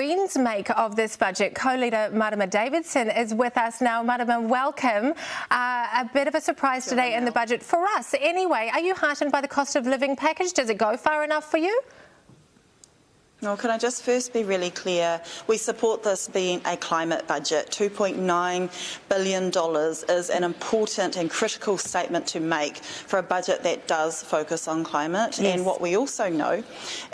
Greens make of this budget. Co-leader Marama Davidson is with us now. Marama, welcome. A bit of a surprise today in the budget for us. Anyway, are you heartened by the cost of living package? Does it go far enough for you? Well, can I just first be really clear? We support this being a climate budget. $2.9 billion is an important and critical statement to make for a budget that does focus on climate. Yes. And what we also know,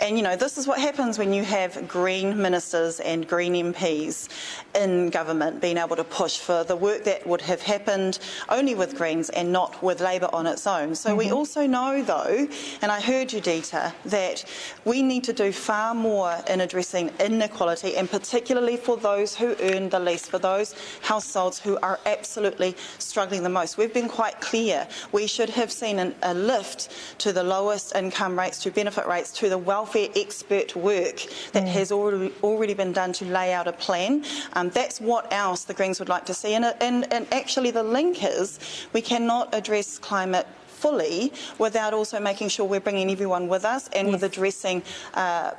and this is what happens when you have Green ministers and Green MPs in government being able to push for the work that would have happened only with Greens and not with Labour on its own. So we also know, though, and I heard you, Dita, that we need to do far more in addressing inequality, and particularly for those who earn the least, for those households who are absolutely struggling the most. We've been quite clear. We should have seen a lift to the lowest income rates, to benefit rates, to the welfare expert work that has already been done to lay out a plan. That's what else the Greens would like to see. And actually the link is we cannot address climate fully without also making sure we're bringing everyone with us and with addressing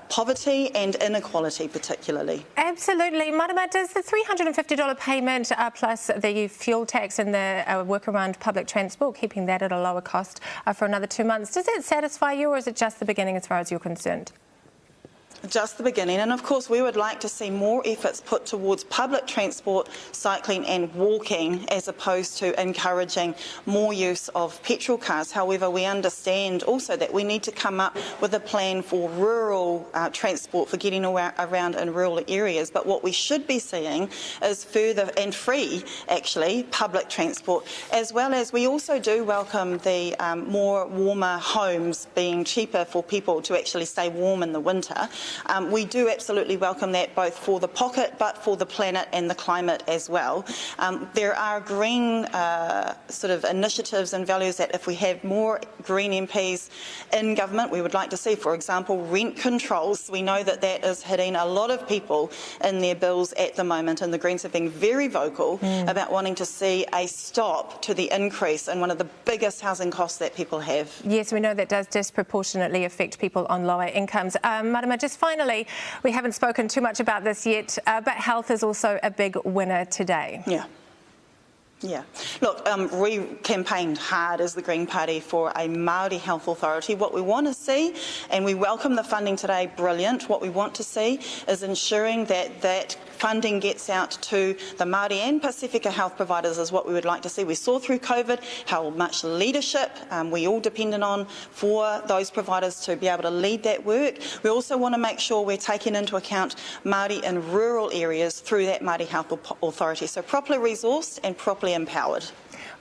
poverty and inequality particularly. Absolutely. Marama, does the $350 payment plus the fuel tax and the work around public transport, keeping that at a lower cost for another 2 months, does that satisfy you, or is it just the beginning as far as you're concerned? Just the beginning, and of course we would like to see more efforts put towards public transport, cycling and walking, as opposed to encouraging more use of petrol cars. However, we understand also that we need to come up with a plan for rural transport, for getting around in rural areas. But what we should be seeing is further and free, actually, public transport, as well as we also do welcome the more warmer homes being cheaper for people to actually stay warm in the winter. We do absolutely welcome that, both for the pocket but for the planet and the climate as well. There are green sort of initiatives and values that if we have more Green MPs in government, we would like to see. For example, rent controls. We know that that is hitting a lot of people in their bills at the moment, and the Greens have been very vocal about wanting to see a stop to the increase in one of the biggest housing costs that people have. Yes, we know that does disproportionately affect people on lower incomes. Marama, just finally, we haven't spoken too much about this yet, but health is also a big winner today. Yeah. Look, we campaigned hard as the Green Party for a Māori health authority. What we want to see, and we welcome the funding today, brilliant. What we want to see is ensuring that that funding gets out to the Māori and Pasifika health providers is what we would like to see. We saw through COVID how much leadership we all depended on for those providers to be able to lead that work. We also want to make sure we're taking into account Māori in rural areas through that Māori Health Authority. So properly resourced and properly empowered.